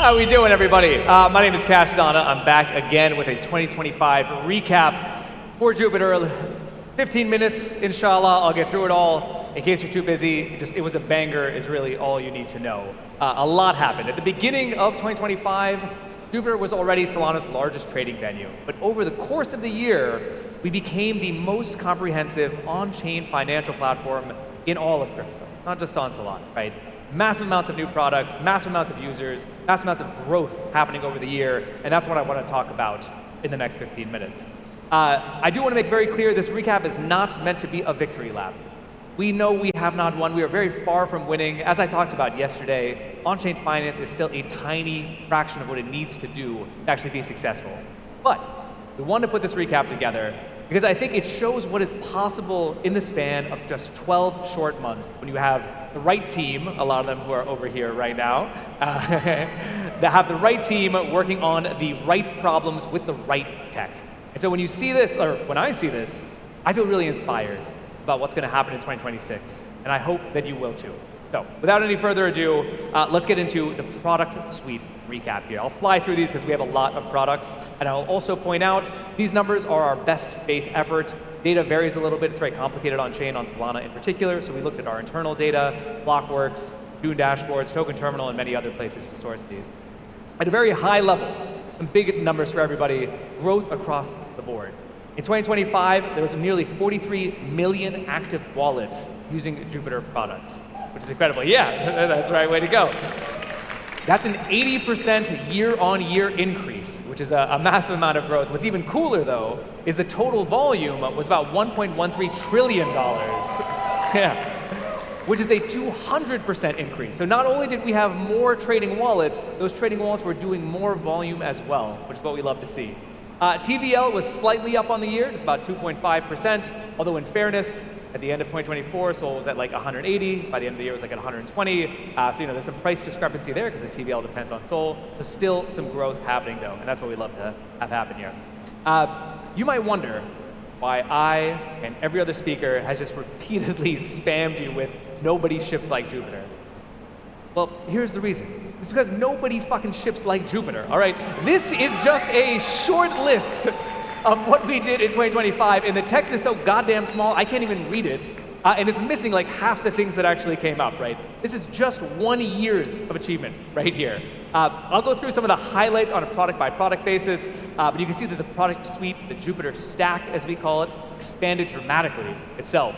How we doing, everybody? My name is Kash. I'm back again with a 2025 recap for Jupiter. 15 minutes, inshallah. I'll get through it all. In case you're too busy, it was a banger is really all you need to know. A lot happened. At the beginning of 2025, Jupiter was already Solana's largest trading venue. But over the course of the year, we became the most comprehensive on-chain financial platform in all of crypto, not just on Solana, right? Massive amounts of new products, massive amounts of users, massive amounts of growth happening over the year, and that's what I want to talk about in the next 15 minutes. I do want to make very clear this recap is not meant to be a victory lap. We know we have not won. We are very far from winning. As I talked about yesterday, on-chain finance is still a tiny fraction of what it needs to do to actually be successful. But we wanted to put this recap together because I think it shows what is possible in the span of just 12 short months when you have the right team, a lot of them who are over here right now, that have the right team working on the right problems with the right tech. And so when you see this, or when I see this, I feel really inspired about what's going to happen in 2026, and I hope that you will too. So without any further ado, let's get into the product suite recap here. I'll fly through these because we have a lot of products, and I'll also point out these numbers are our best faith effort. Data varies a little bit. It's very complicated on chain, on Solana in particular, so we looked at our internal data, Blockworks, Dune dashboards, Token Terminal, and many other places to source these. At a very high level, some big numbers for everybody, growth across the board. In 2025, there was nearly 43 million active wallets using Jupiter products, which is incredible. Yeah, that's the right way to go. That's an 80% year-on-year increase, which is a massive amount of growth. What's even cooler, though, is the total volume was about $1.13 trillion. Yeah, which is a 200% increase. So not only did we have more trading wallets, those trading wallets were doing more volume as well, which is what we love to see. TVL was slightly up on the year, just about 2.5%, although in fairness, at the end of 2024, Sol was at like 180. By the end of the year, it was like at 120. So, there's some price discrepancy there because the TVL depends on Sol. There's still some growth happening, though, and that's what we love to have happen here. You might wonder why I and every other speaker has just repeatedly spammed you with nobody ships like Jupiter. Well, here's the reason. It's because nobody fucking ships like Jupiter, all right? This is just a short list of what we did in 2025, and the text is so goddamn small, I can't even read it, and it's missing like half the things that actually came up, right? This is just 1 year's of achievement right here. I'll go through some of the highlights on a product-by-product basis, but you can see that the product suite, the Jupiter stack, as we call it, expanded dramatically itself.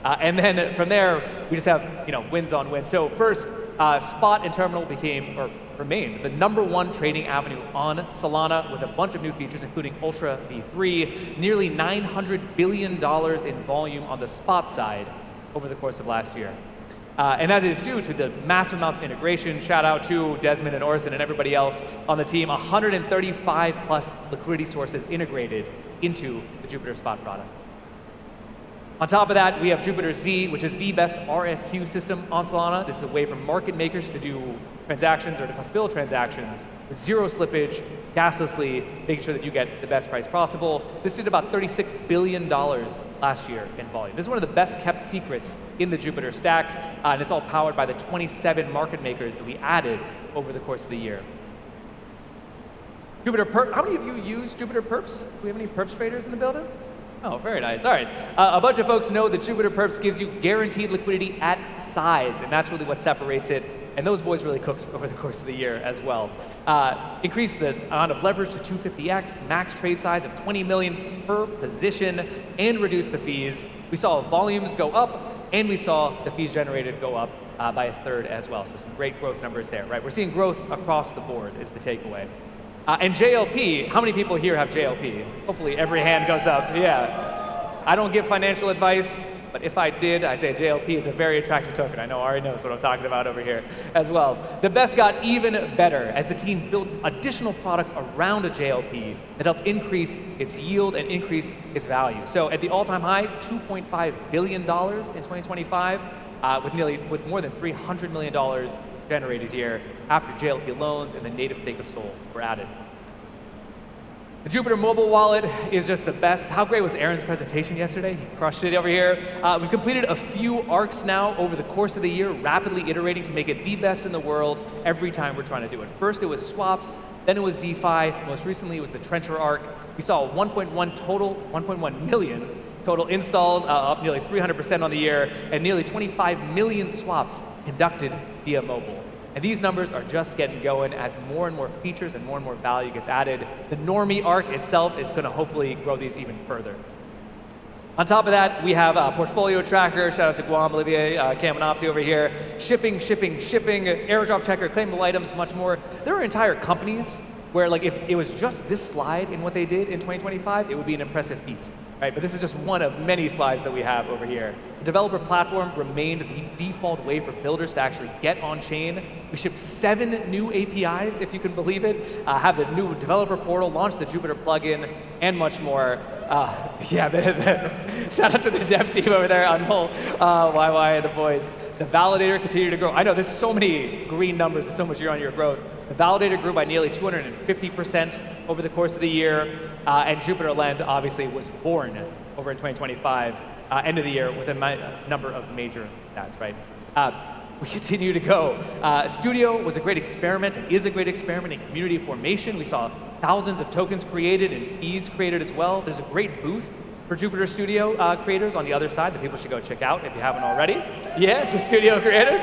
And then from there, we just have wins on wins. So first, Spot and Terminal remained the #1 trading avenue on Solana with a bunch of new features, including Ultra V3, nearly $900 billion in volume on the Spot side over the course of last year. And that is due to the massive amounts of integration. Shout out to Desmond and Orson and everybody else on the team. 135 plus liquidity sources integrated into the Jupiter Spot product. On top of that, we have Jupiter Z, which is the best RFQ system on Solana. This is a way for market makers to do transactions or to fulfill transactions with zero slippage, gaslessly, making sure that you get the best price possible. This did about $36 billion last year in volume. This is one of the best kept secrets in the Jupiter stack, and it's all powered by the 27 market makers that we added over the course of the year. Jupiter Perps, how many of you use Jupiter Perps? Do we have any Perps traders in the building? Oh, very nice. All right. A bunch of folks know that Jupiter Perps gives you guaranteed liquidity at size, and that's really what separates it. And those boys really cooked over the course of the year as well. Increased the amount of leverage to 250x, max trade size of 20 million per position, and reduced the fees. We saw volumes go up, and we saw the fees generated go up by a third as well. So some great growth numbers there, right? We're seeing growth across the board is the takeaway. And JLP, how many people here have JLP? Hopefully every hand goes up, yeah. I don't give financial advice, but if I did, I'd say JLP is a very attractive token. I know Ari knows what I'm talking about over here as well. The best got even better as the team built additional products around a JLP that helped increase its yield and increase its value. So at the all-time high, $2.5 billion in 2025, with more than $300 million generated here after JLP loans and the native stake of Sol were added. The Jupiter mobile wallet is just the best. How great was Aaron's presentation yesterday? He crushed it over here. We've completed a few arcs now over the course of the year, rapidly iterating to make it the best in the world every time we're trying to do it. First it was swaps, then it was DeFi, most recently it was the Trencher arc. We saw 1.1 million total installs, up nearly 300% on the year, and nearly 25 million swaps conducted via mobile. And these numbers are just getting going as more and more features and more value gets added. The Normie arc itself is going to hopefully grow these even further. On top of that, we have a portfolio tracker. Shout out to Guam, Olivier, Cam, and Opti over here. Shipping, airdrop checker, claimable items, much more. There are entire companies where, like, if it was just this slide in what they did in 2025, it would be an impressive feat. Right, but this is just one of many slides that we have over here. The developer platform remained the default way for builders to actually get on chain. We shipped 7 new APIs, if you can believe it, have the new developer portal, launched the Jupiter plugin, and much more. Shout out to the dev team over there on whole YY and the boys. The Validator continued to grow. I know there's so many green numbers and so much year-on-year growth. The Validator grew by nearly 250% over the course of the year, and Jupiter Lend obviously was born over in 2025, end of the year, with a number of major stats, right? We continue to go. Studio was a great experiment, and is a great experiment in community formation. We saw thousands of tokens created and fees created as well. There's a great booth for Jupiter Studio creators on the other side that people should go check out if you haven't already. Yeah, it's a Studio creators.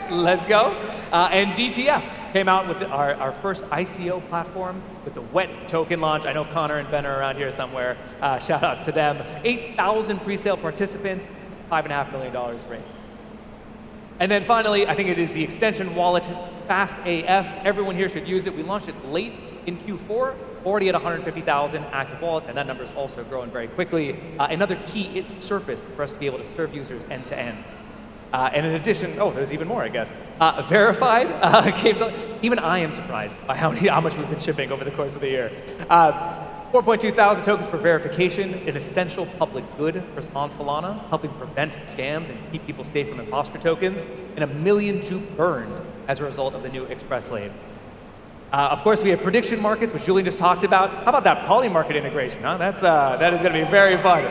Let's go. And DTF came out with our first ICO platform with the wet token launch. I know Connor and Ben are around here somewhere. Shout out to them. 8,000 pre-sale participants, $5.5 million raised. And then finally, I think it is the extension wallet, fast AF. Everyone here should use it. We launched it late in Q4, already at 150,000 active wallets, and that number is also growing very quickly. Another key surface for us to be able to serve users end to end. And in addition, there's even more, I guess. Verified came to, even I am surprised by how much we've been shipping over the course of the year. 4.2 thousand tokens for verification, an essential public good on Solana, helping prevent scams and keep people safe from imposter tokens, and 1 million juke burned as a result of the new Express Lane. Of course, we have prediction markets, which Julian just talked about. How about that poly market integration? Huh? That is going to be very fun.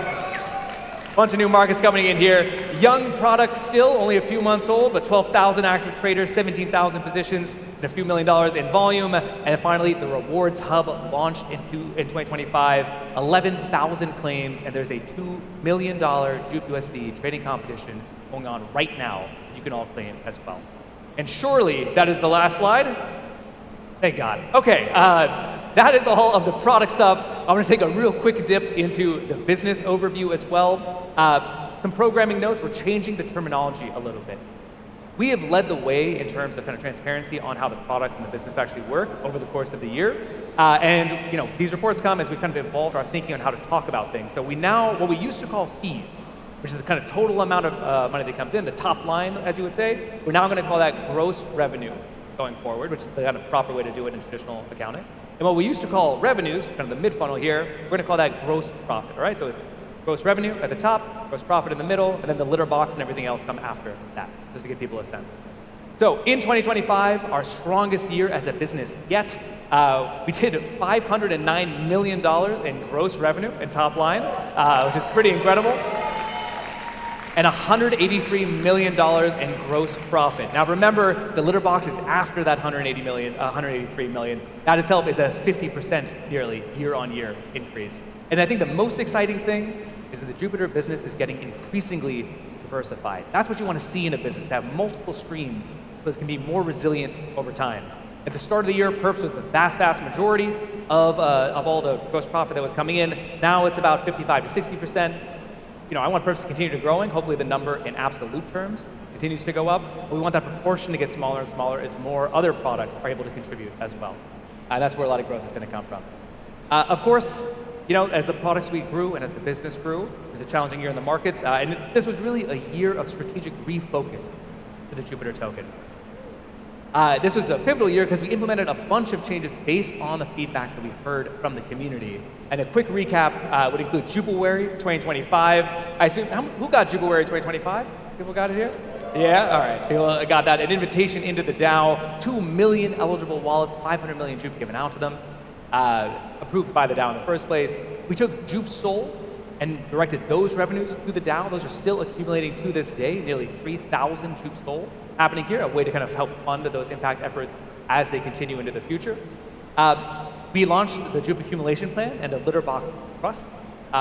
Bunch of new markets coming in here. Young product still, only a few months old, but 12,000 active traders, 17,000 positions, and a few $1 million in volume. And finally, the rewards hub launched in 2025, 11,000 claims, and there's a $2 million Juke USD trading competition going on right now. You can all claim as well. And surely that is the last slide. Thank God. Okay, that is all of the product stuff. I'm going to take a real quick dip into the business overview as well. Some programming notes. We're changing the terminology a little bit. We have led the way in terms of kind of transparency on how the products and the business actually work over the course of the year. And these reports come as we kind of evolved our thinking on how to talk about things. So we now, what we used to call fees, which is the kind of total amount of money that comes in, the top line, as you would say, we're now going to call that gross revenue going forward, which is the kind of proper way to do it in traditional accounting. And what we used to call revenues, kind of the mid-funnel here, we're going to call that gross profit, all right? So it's gross revenue at the top, gross profit in the middle, and then the Litterbox and everything else come after that, just to give people a sense. So in 2025, our strongest year as a business yet, we did $509 million in gross revenue in top line, which is pretty incredible. And $183 million in gross profit. Now remember, the Litterbox is after that $183 million. That itself is a 50% nearly year-on-year increase. And I think the most exciting thing is that the Jupiter business is getting increasingly diversified. That's what you want to see in a business, to have multiple streams so it can be more resilient over time. At the start of the year, Perps was the vast majority of all the gross profit that was coming in. Now it's about 55 to 60%. I want Perps to continue to growing. Hopefully the number in absolute terms continues to go up. But we want that proportion to get smaller and smaller as more other products are able to contribute as well. That's where a lot of growth is going to come from. Of course, as the product suite grew and as the business grew, it was a challenging year in the markets. And this was really a year of strategic refocus for the Jupiter token. This was a pivotal year because we implemented a bunch of changes based on the feedback that we heard from the community. And a quick recap would include Jupilwary 2025. I assume, who got Jupilwary 2025? People got it here? Yeah, all right. People got that. An invitation into the DAO, 2 million eligible wallets, 500 million Jupe given out to them. approved by the DAO in the first place. We took Jupe Sol and directed those revenues to the DAO. Those are still accumulating to this day, nearly 3,000 Jupe Sol happening here, a way to kind of help fund those impact efforts as they continue into the future. We launched the Jupe accumulation plan and a Litterbox trust,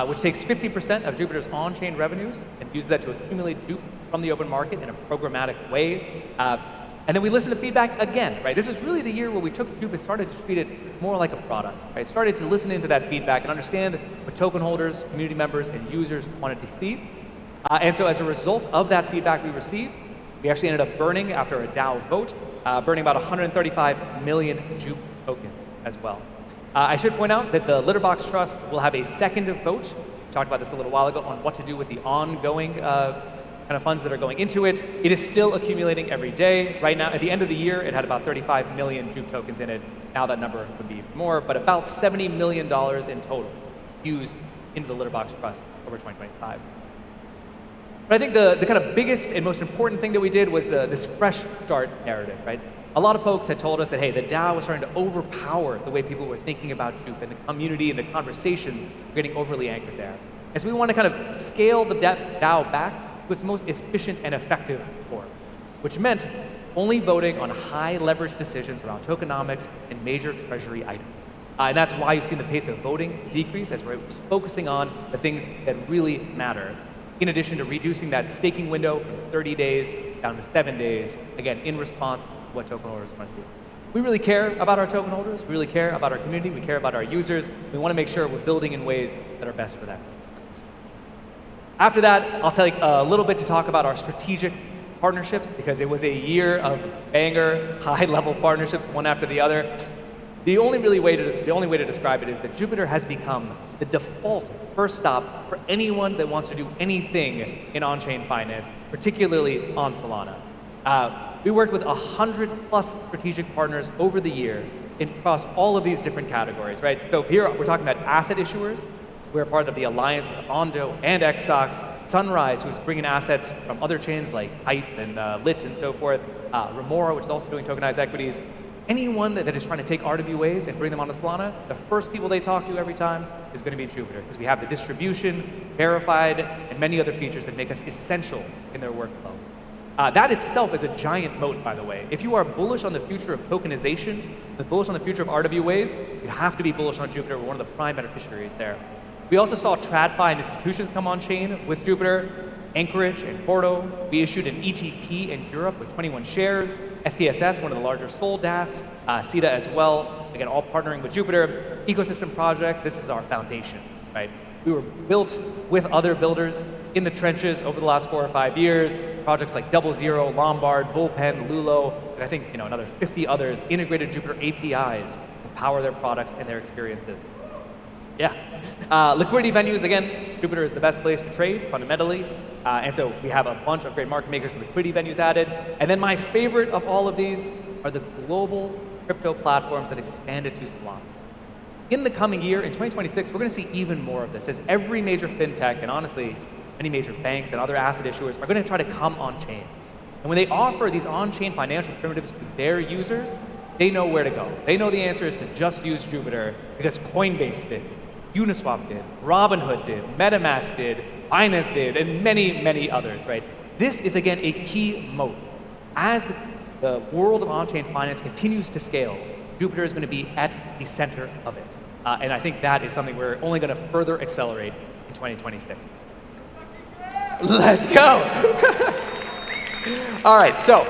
which takes 50% of Jupiter's on-chain revenues and uses that to accumulate Jupe from the open market in a programmatic way. And then we listened to feedback again, right? This was really the year where we took Jupe and started to treat it more like a product, right? Started to listen into that feedback and understand what token holders, community members, and users wanted to see. And so as a result of that feedback we received, we actually ended up burning, after a DAO vote, burning about 135 million Jupe tokens as well. I should point out that the Litterbox Trust will have a second vote. We talked about this a little while ago on what to do with the ongoing kind of funds that are going into it. It is still accumulating every day. Right now, at the end of the year, it had about 35 million Jupe tokens in it. Now that number would be more, but about $70 million in total used into the Litterbox Trust over 2025. But I think the kind of biggest and most important thing that we did was this fresh start narrative, right? A lot of folks had told us that, hey, the DAO was starting to overpower the way people were thinking about Jupe, and the community and the conversations were getting overly anchored there. And so we want to kind of scale the DAO back to its most efficient and effective form, which meant only voting on high leverage decisions around tokenomics and major treasury items. And that's why you've seen the pace of voting decrease, as we're focusing on the things that really matter, in addition to reducing that staking window from 30 days down to 7 days, again, in response to what token holders want to see. We really care about our token holders. We really care about our community. We care about our users. We want to make sure we're building in ways that are best for them. After that, I'll take a little bit to talk about our strategic partnerships, because it was a year of banger, high-level partnerships, one after the other. The only way to describe it is that Jupiter has become the default first stop for anyone that wants to do anything in on-chain finance, particularly on Solana. We worked with 100+ strategic partners over the year across all of these different categories, right? So here we're talking about asset issuers. We're part of the alliance with Ondo and Xstocks. Sunrise, who's bringing assets from other chains like Hype and Lit and so forth. Remora, which is also doing tokenized equities. Anyone that is trying to take RWAs and bring them onto Solana, the first people they talk to every time is going to be Jupiter, because we have the distribution, verified, and many other features that make us essential in their workflow. That itself is a giant moat, by the way. If you are bullish on the future of tokenization, bullish on the future of RWAs, you have to be bullish on Jupiter. We're one of the prime beneficiaries there. We also saw TradFi and institutions come on chain with Jupiter, Anchorage and Porto. We issued an ETP in Europe with 21 shares. STSS, one of the larger Sol DATs, CETA as well. Again, all partnering with Jupiter. Ecosystem projects, this is our foundation, right? We were built with other builders in the trenches over the last 4 or 5 years. Projects like Double Zero, Lombard, Bullpen, Lulo, and I think another 50 others integrated Jupiter APIs to power their products and their experiences. Yeah. Liquidity venues, again, Jupiter is the best place to trade fundamentally. And so we have a bunch of great market makers and liquidity venues added. And then my favorite of all of these are the global crypto platforms that expanded to Solana. In the coming year, in 2026, we're going to see even more of this, as every major fintech, and honestly, many major banks and other asset issuers are going to try to come on-chain. And when they offer these on-chain financial primitives to their users, they know where to go. They know the answer is to just use Jupiter, because Coinbase did, Uniswap did, Robinhood did, MetaMask did, Binance did, and many, many others, right? This is, again, a key moat. As the world of on-chain finance continues to scale, Jupiter is going to be at the center of it. And I think that is something we're only going to further accelerate in 2026. Let's go! All right, so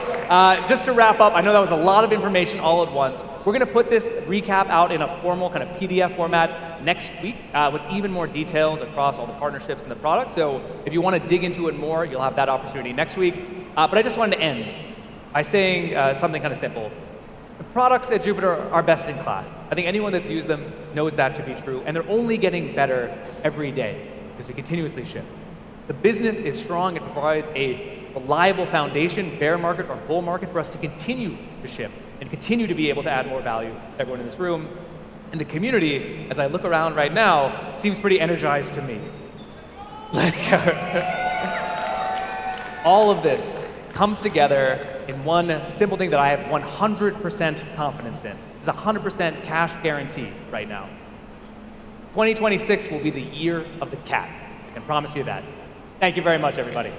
just to wrap up, I know that was a lot of information all at once. We're going to put this recap out in a formal kind of PDF format next week with even more details across all the partnerships and the products. So if you want to dig into it more, you'll have that opportunity next week. But I just wanted to end by saying something kind of simple. The products at Jupiter are best in class. I think anyone that's used them knows that to be true, and they're only getting better every day because we continuously ship. The business is strong. It provides a reliable foundation, bear market or bull market, for us to continue to ship and continue to be able to add more value to everyone in this room. And the community, as I look around right now, seems pretty energized to me. Let's go. All of this comes together in one simple thing that I have 100% confidence in. It's 100% cash guarantee right now. 2026 will be the year of the cat. I can promise you that. Thank you very much, everybody.